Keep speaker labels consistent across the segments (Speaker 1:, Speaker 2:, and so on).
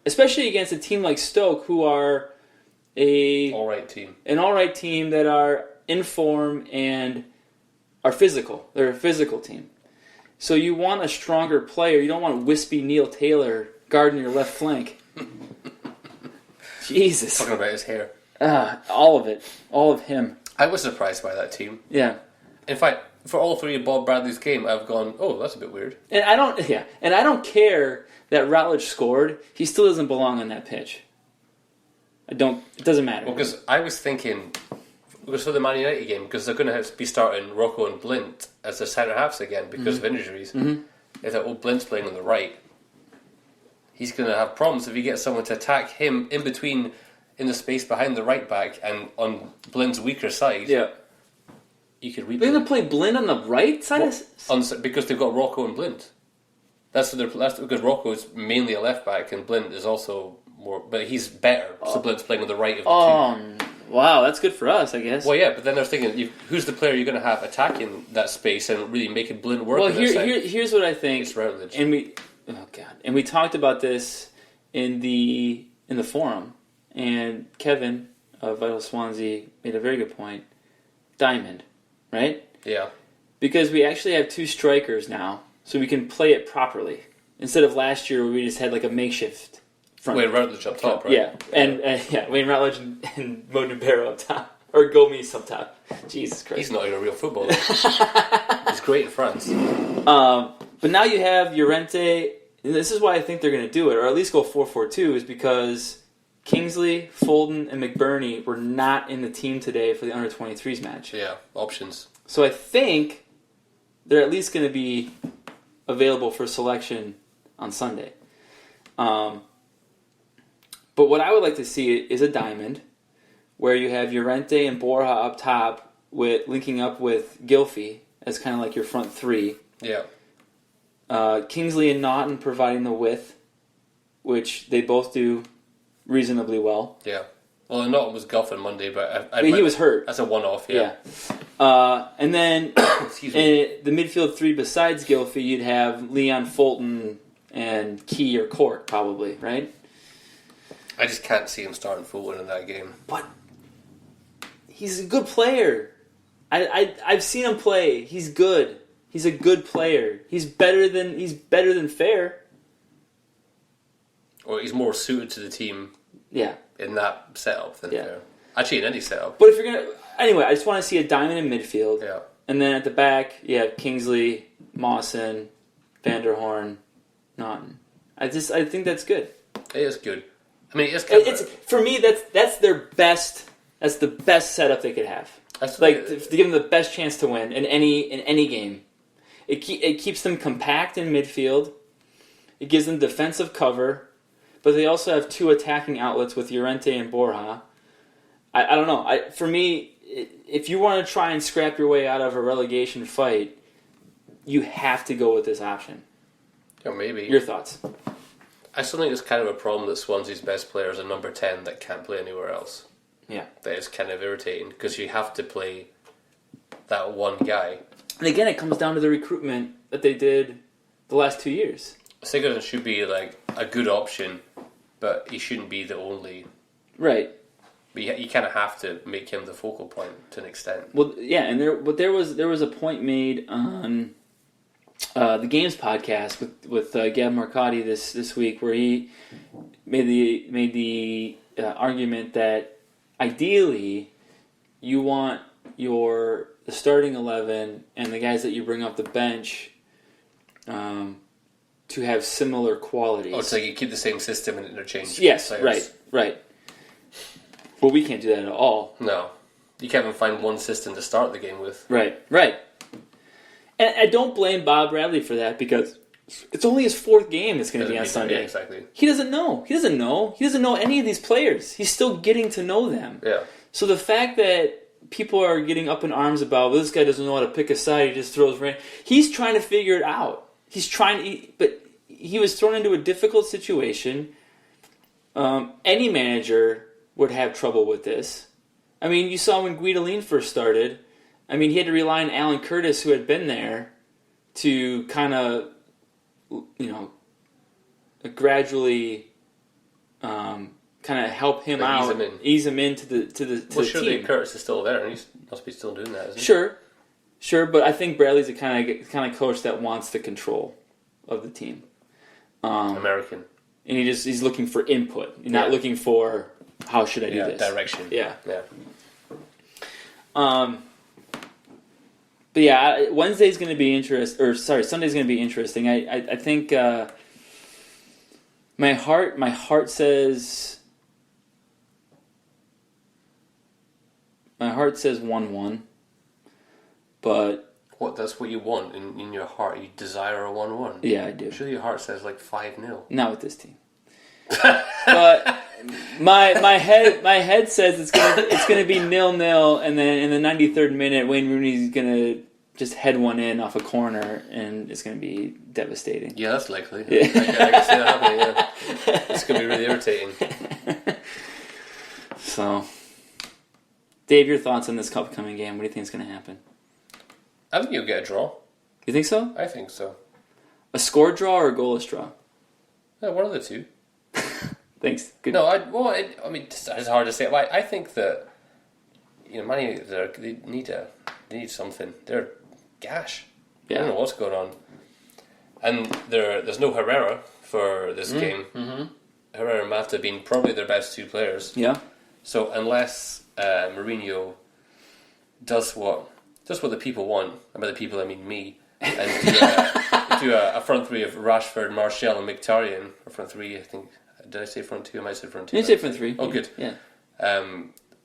Speaker 1: especially against a team like Stoke, who are an all right team that are in form and are physical. They're a physical team. So you want a stronger player. You don't want wispy Neil Taylor guarding your left flank. Jesus.
Speaker 2: Talking about his hair.
Speaker 1: All of it. All of him.
Speaker 2: I was surprised by that team.
Speaker 1: Yeah.
Speaker 2: In fact, for all three of Bob Bradley's game, I've gone, oh, that's a bit weird.
Speaker 1: And I don't care that Routledge scored. He still doesn't belong on that pitch. It doesn't matter.
Speaker 2: Well, because I was thinking, because for the Man United game, because they're going to be starting Rocco and Blint as their centre halves again because of injuries. Mm-hmm. If that Blint's playing on the right, he's going to have problems if he gets someone to attack him in between, in the space behind the right back and on Blint's weaker side.
Speaker 1: Yeah.
Speaker 2: You could read.
Speaker 1: They're going to play Blint on the right side?
Speaker 2: Because they've got Rocco and Blint. That's because Rocco is mainly a left back and Blint is also more, but he's better. So Blint's playing on the right of the two.
Speaker 1: Wow, that's good for us, I guess.
Speaker 2: Well, yeah, but then they're thinking, who's the player you're going to have attacking that space and really making Blint work?
Speaker 1: Well, here's what I think.
Speaker 2: It's Routledge.
Speaker 1: And we talked about this in the forum, and Kevin of Vital Swansea made a very good point. Diamond, right?
Speaker 2: Yeah. Because
Speaker 1: we actually have two strikers now, so we can play it properly instead of last year where we just had like a makeshift.
Speaker 2: Wayne Routledge up top, right?
Speaker 1: Yeah, and Wayne Routledge and Mo Nubero up top. Or Gomes up top. Jesus Christ.
Speaker 2: He's not even a real footballer. He's great in France.
Speaker 1: But now you have Llorente, and this is why I think they're going to do it, or at least go 4-4-2, is because Kingsley, Fulton, and McBurney were not in the team today for the Under-23s match.
Speaker 2: Yeah, options.
Speaker 1: So I think they're at least going to be available for selection on Sunday. But what I would like to see is a diamond where you have Llorente and Borja up top linking up with Gylfi as kind of like your front three.
Speaker 2: Yeah.
Speaker 1: Kingsley and Naughton providing the width, which they both do reasonably well.
Speaker 2: Yeah. Well, Naughton was golfing Monday, but
Speaker 1: he was hurt.
Speaker 2: That's a one-off, yeah.
Speaker 1: And then in the midfield three besides Gylfi, you'd have Leon, Fulton, and Key or Cork probably, right?
Speaker 2: I just can't see him starting Fulton in that game.
Speaker 1: But he's a good player. I've seen him play. He's good. He's a good player. He's better than Fair.
Speaker 2: Or he's more suited to the team.
Speaker 1: Yeah.
Speaker 2: In that setup than Fair. Actually, in any setup.
Speaker 1: But if you're gonna, anyway, I just want to see a diamond in midfield.
Speaker 2: Yeah.
Speaker 1: And then at the back, you have Kingsley, Mawson, Vanderhorn, Naughton. I think that's good.
Speaker 2: It is good. I mean, it's
Speaker 1: for me. That's their best. That's the best setup they could have. To give them the best chance to win in any game. It keeps them compact in midfield. It gives them defensive cover, but they also have two attacking outlets with Llorente and Borja. I don't know. For me, if you want to try and scrap your way out of a relegation fight, you have to go with this option.
Speaker 2: Yeah, maybe.
Speaker 1: Your thoughts?
Speaker 2: I still think it's kind of a problem that Swansea's best player is a number 10 that can't play anywhere else.
Speaker 1: Yeah.
Speaker 2: That is kind of irritating because you have to play that one guy.
Speaker 1: And again, it comes down to the recruitment that they did the last 2 years.
Speaker 2: Sigurdsson should be like a good option, but he shouldn't be the only.
Speaker 1: Right.
Speaker 2: But you kind of have to make him the focal point to an extent.
Speaker 1: Well, yeah, and there was a point made on the Games podcast with Gab Marcotti this week where he made the argument that ideally you want the starting 11 and the guys that you bring off the bench to have similar qualities.
Speaker 2: Oh, so you keep the same system and interchange.
Speaker 1: Yes,
Speaker 2: players.
Speaker 1: right. Well, we can't do that at all.
Speaker 2: No, you can't even find one system to start the game with.
Speaker 1: Right. And I don't blame Bob Bradley for that because it's only his fourth game that's going to be on Sunday.
Speaker 2: Yeah, exactly.
Speaker 1: He doesn't know. He doesn't know any of these players. He's still getting to know them.
Speaker 2: Yeah.
Speaker 1: So the fact that people are getting up in arms about, well, this guy doesn't know how to pick a side, he just throws rain. He's trying to figure it out. But he was thrown into a difficult situation. Any manager would have trouble with this. I mean, you saw when Guidolin first started. I mean, he had to rely on Alan Curtis, who had been there, to kind of, gradually kind of help him out, ease him into the
Speaker 2: surely
Speaker 1: team.
Speaker 2: Curtis is still there, and he must be still doing that, isn't he?
Speaker 1: Sure, but I think Bradley's the kind of coach that wants the control of the team.
Speaker 2: American, and
Speaker 1: he's looking for input, not looking for how should I do this
Speaker 2: direction.
Speaker 1: Yeah. But yeah, Wednesday's going to be Sunday's going to be interesting. I think my heart says 1-1, but
Speaker 2: that's what you want in your heart. You desire a 1-1.
Speaker 1: Yeah, I do.
Speaker 2: I'm sure your heart says like 5-0.
Speaker 1: Not with this team. But my head says it's gonna be 0-0, and then in the 93rd minute, Wayne Rooney's gonna just head one in off a corner, and it's gonna be devastating.
Speaker 2: Yeah, that's likely. Yeah. I can see that happening. Yeah, it's gonna be really irritating.
Speaker 1: So, Dave, your thoughts on this upcoming game? What do you think is gonna happen?
Speaker 2: I think you'll get a draw.
Speaker 1: You think so?
Speaker 2: I think so.
Speaker 1: A score draw or a goalless draw?
Speaker 2: Yeah, one of the two.
Speaker 1: Thanks. Good.
Speaker 2: No, I mean, it's hard to say. I think that Man United, they need something. They're gash.
Speaker 1: Yeah.
Speaker 2: I don't know what's going on. And there's no Herrera for this game.
Speaker 1: Mm-hmm.
Speaker 2: Herrera and Mata being probably their best two players.
Speaker 1: Yeah.
Speaker 2: So unless Mourinho does what the people want, and by the people I mean me, and do a front three of Rashford, Martial, and Mkhitaryan, or front three, I think. Did I say front two? I might say front two.
Speaker 1: You say front three.
Speaker 2: Oh, good.
Speaker 1: Yeah.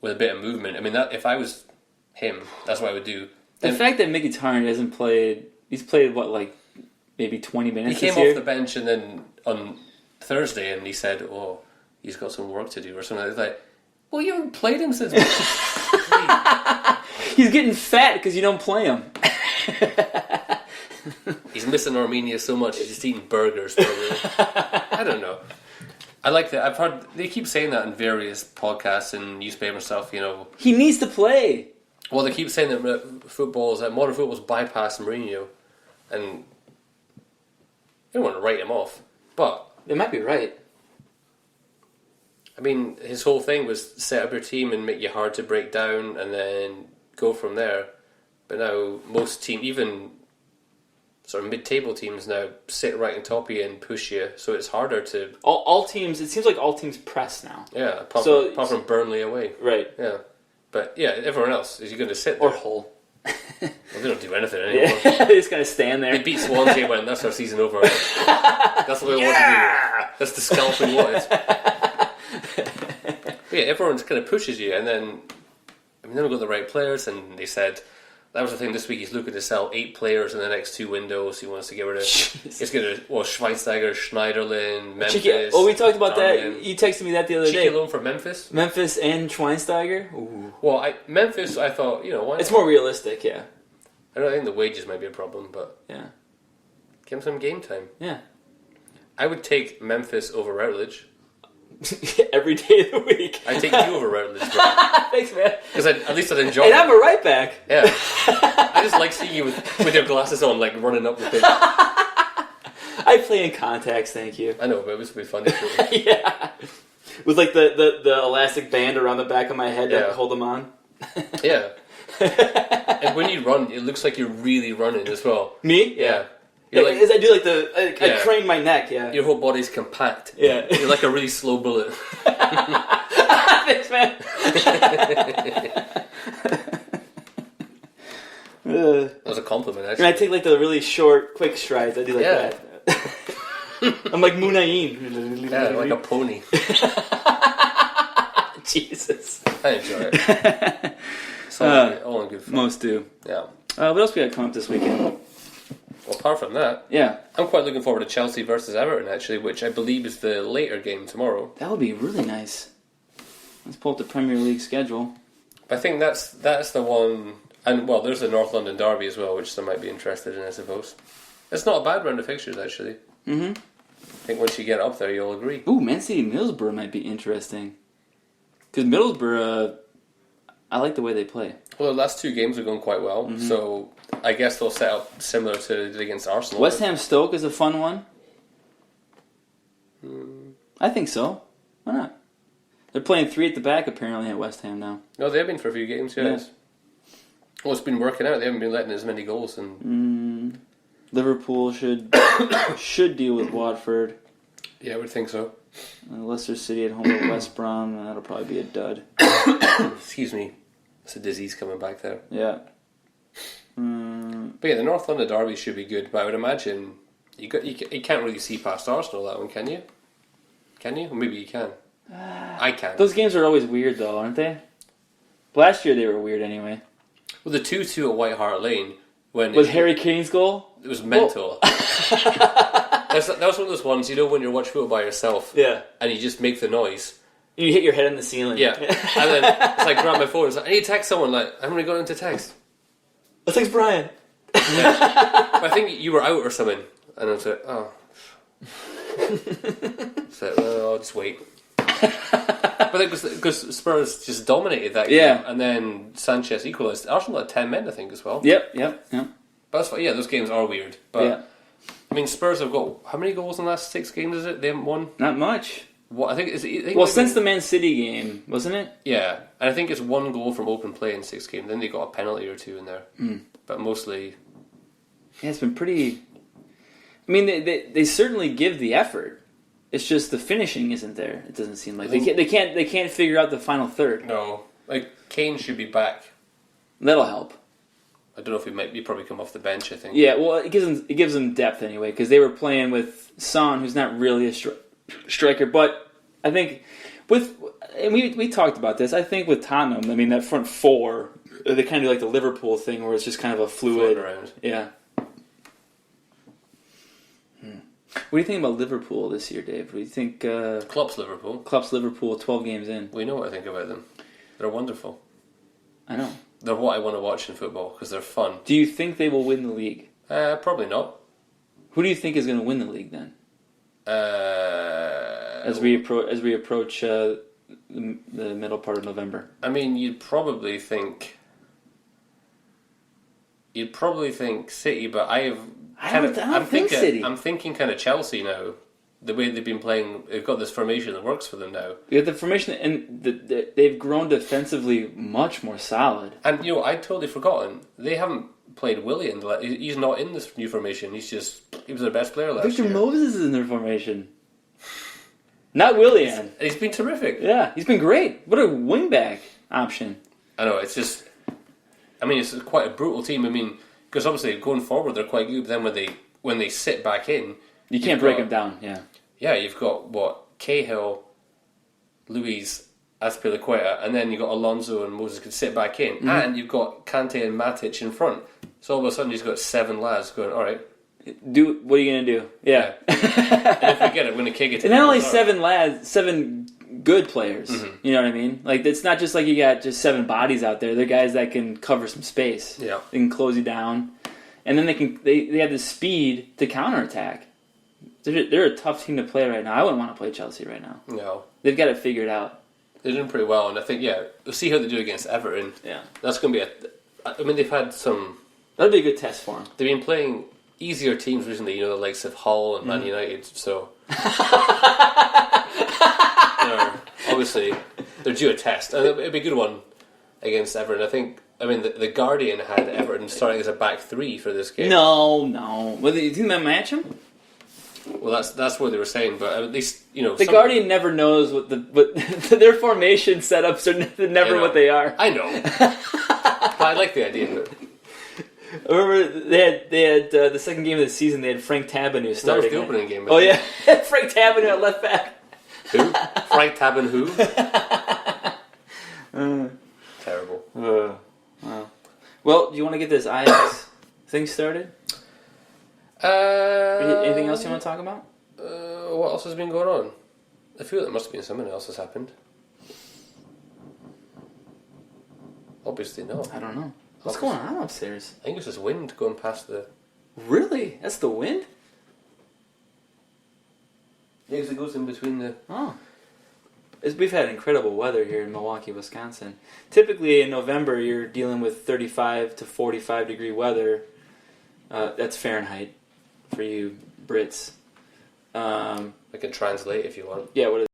Speaker 2: With a bit of movement. I mean, that if I was him, that's what I would do.
Speaker 1: The fact that Mkhitaryan hasn't played, he's played maybe 20 minutes.
Speaker 2: He came off the bench, and then on Thursday, and he said, "Oh, he's got some work to do," or something. It's like, well, you haven't played him since.
Speaker 1: He's getting fat because you don't play him.
Speaker 2: He's missing Armenia so much. He's just eating burgers. I don't know. I like that. I've heard they keep saying that in various podcasts and newspaper stuff.
Speaker 1: He needs to play.
Speaker 2: Well, they keep saying that modern football's bypassed Mourinho, and they don't want to write him off, but
Speaker 1: they might be right.
Speaker 2: I mean, his whole thing was set up your team and make you hard to break down, and then go from there. But now most teams, even sort of mid-table teams now, sit right on top of you and push you, so it's harder to...
Speaker 1: All teams, it seems like all teams press now.
Speaker 2: Yeah, apart from Burnley away.
Speaker 1: Right.
Speaker 2: Yeah. But yeah, everyone else, is you going to sit there?
Speaker 1: Or Hull.
Speaker 2: Well, they don't do anything anymore.
Speaker 1: Yeah, they just kind of stand there.
Speaker 2: They beat Swansea when that's our season over. That's what we want to do. That's the scalp we wanted. But yeah, everyone kind of pushes you, and then... I mean, they don't got the right players, and they said... That was the thing this week. He's looking to sell 8 players in the next 2 windows. He wants to get rid of. He's going to Schweinsteiger, Schneiderlin, Memphis.
Speaker 1: We talked about
Speaker 2: Darmian.
Speaker 1: that. You texted me that the other day.
Speaker 2: Cheeky loan for Memphis.
Speaker 1: Memphis and Schweinsteiger. Ooh.
Speaker 2: Well, Memphis. I thought why
Speaker 1: it's more realistic. Yeah.
Speaker 2: I don't think the wages might be a problem, but
Speaker 1: yeah,
Speaker 2: give him some game time.
Speaker 1: Yeah.
Speaker 2: I would take Memphis over Routledge.
Speaker 1: Every day of the week.
Speaker 2: I take you over Routledge.
Speaker 1: Thanks, man.
Speaker 2: Because at least I'd enjoy
Speaker 1: it.
Speaker 2: And
Speaker 1: I'm a right back.
Speaker 2: Yeah. I just like seeing you with your glasses on, like running up the pitch.
Speaker 1: I play in contacts, thank you.
Speaker 2: I know, but it was be funny.
Speaker 1: Yeah. With like the elastic band around the back of my head to hold them on.
Speaker 2: Yeah. And when you run, it looks like you're really running as well.
Speaker 1: Me?
Speaker 2: Yeah.
Speaker 1: As I do I crane my neck, yeah.
Speaker 2: Your whole body's compact.
Speaker 1: Yeah.
Speaker 2: You're like a really slow bullet.
Speaker 1: Thanks, man.
Speaker 2: That was a compliment, actually.
Speaker 1: And I take like the really short, quick strides. I do like that. I'm like Munaim.
Speaker 2: Yeah, like a pony.
Speaker 1: Jesus.
Speaker 2: I enjoy it. It's all in good fun.
Speaker 1: Most do.
Speaker 2: Yeah.
Speaker 1: What else we got coming up this weekend?
Speaker 2: Well, apart from that, I'm quite looking forward to Chelsea versus Everton, actually, which I believe is the later game tomorrow.
Speaker 1: That would be really nice. Let's pull up the Premier League schedule.
Speaker 2: But I think that's the one, and well, there's the North London derby as well, which some might be interested in, I suppose. It's not a bad round of fixtures, actually.
Speaker 1: Mm-hmm.
Speaker 2: I think once you get up there, you'll agree.
Speaker 1: Ooh, Man City Middlesbrough might be interesting. Because Middlesbrough, I like the way they play.
Speaker 2: Well, the last 2 games are going quite well, so I guess they'll set up similar to against Arsenal.
Speaker 1: West Ham Stoke is a fun one. I think so. playing 3 at the back apparently at West Ham now.
Speaker 2: No, they've been for a few games, yeah. Well, it's been working out. They haven't been letting as many goals. And
Speaker 1: Liverpool should deal with Watford.
Speaker 2: Yeah, I would think so.
Speaker 1: Leicester City at home with West Brom. That'll probably be a dud.
Speaker 2: Excuse me. It's a disease coming back there.
Speaker 1: Yeah.
Speaker 2: But yeah, the North London derby should be good. But I would imagine you can't really see past Arsenal that one, can you? Can you? Or maybe you can. I can't.
Speaker 1: Those games are always weird, though, aren't they? Last year they were weird anyway.
Speaker 2: Well, the 2-2 at White Hart Lane
Speaker 1: with Harry Kane's goal.
Speaker 2: It was mental. That was one of those ones, when you're watching football by yourself.
Speaker 1: Yeah.
Speaker 2: And you just make the noise.
Speaker 1: You hit your head on the ceiling.
Speaker 2: Yeah. And then it's like, grab my phone. It's like, I need to text someone. Like, I'm going to go into text.
Speaker 1: Oh, thanks, Brian.
Speaker 2: Yeah. I think you were out or something. And I was like, oh. So, I'll just wait. But because Spurs just dominated that game.
Speaker 1: Yeah.
Speaker 2: And then Sanchez equalised. Arsenal had 10 men, I think, as well.
Speaker 1: Yep.
Speaker 2: But that's fine. Yeah, those games are weird. But
Speaker 1: yeah.
Speaker 2: I mean, Spurs have got how many goals in the last 6 games? Is it they haven't won?
Speaker 1: Not much.
Speaker 2: What I think is
Speaker 1: since the Man City game, wasn't it?
Speaker 2: Yeah, and I think it's 1 goal from open play in 6 games. Then they got a penalty or 2 in there, but mostly.
Speaker 1: Yeah, it's been pretty. I mean, they certainly give the effort. It's just the finishing isn't there. It doesn't seem like they can't figure out the final third.
Speaker 2: No, like Kane should be back.
Speaker 1: That'll help.
Speaker 2: I don't know if he might. He probably come off the bench. I think.
Speaker 1: Yeah, well, it gives them depth anyway because they were playing with Son, who's not really a striker, but I think and we talked about this. I think with Tottenham, I mean that front 4, they kind of do like the Liverpool thing where it's just kind of a fluid.
Speaker 2: Around.
Speaker 1: Yeah. What do you think about Liverpool this year, Dave? What do you think?
Speaker 2: Klopp's Liverpool.
Speaker 1: 12 games in.
Speaker 2: We know what I think about them. They're wonderful.
Speaker 1: I know.
Speaker 2: They're what I want to watch in football because they're fun.
Speaker 1: Do you think they will win the league?
Speaker 2: Probably not.
Speaker 1: Who do you think is going to win the league then? As we approach the middle part of November.
Speaker 2: I mean, you'd probably think City, but I'm thinking City. I'm thinking kind of Chelsea now. The way they've been playing, they've got this formation that works for them now.
Speaker 1: Yeah, the formation, and they've grown defensively much more solid.
Speaker 2: And I'd totally forgotten they haven't played Willian. He's not in this new formation. He was their best player last year.
Speaker 1: Victor Moses is in their formation. Not Willian.
Speaker 2: He's been terrific.
Speaker 1: Yeah, he's been great. What a wingback option.
Speaker 2: I know, it's just... I mean, it's quite a brutal team. I mean, because obviously going forward they're quite good, but then when they sit back in...
Speaker 1: You can't break them down, yeah.
Speaker 2: Yeah, you've got, Cahill, Luis, Azpilicueta, and then you've got Alonso and Moses could sit back in, and you've got Kante and Matic in front. So all of a sudden you've got 7 lads going, all right.
Speaker 1: What are you going to do? Yeah.
Speaker 2: And if we get it, we're going to kick it to
Speaker 1: and not only 7 lads, 7 good players. Mm-hmm. You know what I mean? Like, it's not just like you got just 7 bodies out there. They're guys that can cover some space.
Speaker 2: Yeah.
Speaker 1: They can close you down. And then they have the speed to counterattack. They're a tough team to play right now. I wouldn't want to play Chelsea right now.
Speaker 2: No.
Speaker 1: They've got it figured out.
Speaker 2: They're doing pretty well, and I think, we'll see how they do against Everton.
Speaker 1: Yeah.
Speaker 2: That's going to be they've had some...
Speaker 1: That'll be a good test for them.
Speaker 2: They've been playing easier teams recently, the likes of Hull and Man United, so... obviously, they're due a test. And it'll be a good one against Everton. I think... the Guardian had Everton starting as a back 3 for this game.
Speaker 1: No. Do you think that match them?
Speaker 2: Well, that's what they were saying, but at least
Speaker 1: the Guardian never knows what their formation setups are never what they are.
Speaker 2: I know, but I like the idea of it.
Speaker 1: I remember they had the second game of the season. They had Frank Taberneau starting.
Speaker 2: That was the opening game.
Speaker 1: Oh yeah, Frank Taberneau at left back.
Speaker 2: Who? Frank Taberneau who? Terrible.
Speaker 1: Wow. Well, do you want to get this Ajax thing started? Anything else you want to talk about?
Speaker 2: What else has been going on? I feel there must have been something else has happened. Obviously not.
Speaker 1: I don't know. What's going on upstairs?
Speaker 2: I think it's just wind going past the...
Speaker 1: Really? That's the wind?
Speaker 2: Yeah, because it goes in between the...
Speaker 1: Oh. We've had incredible weather here in Milwaukee, Wisconsin. Typically in November you're dealing with 35 to 45 degree weather. That's Fahrenheit for you Brits.
Speaker 2: I can translate if you want.
Speaker 1: Yeah, what is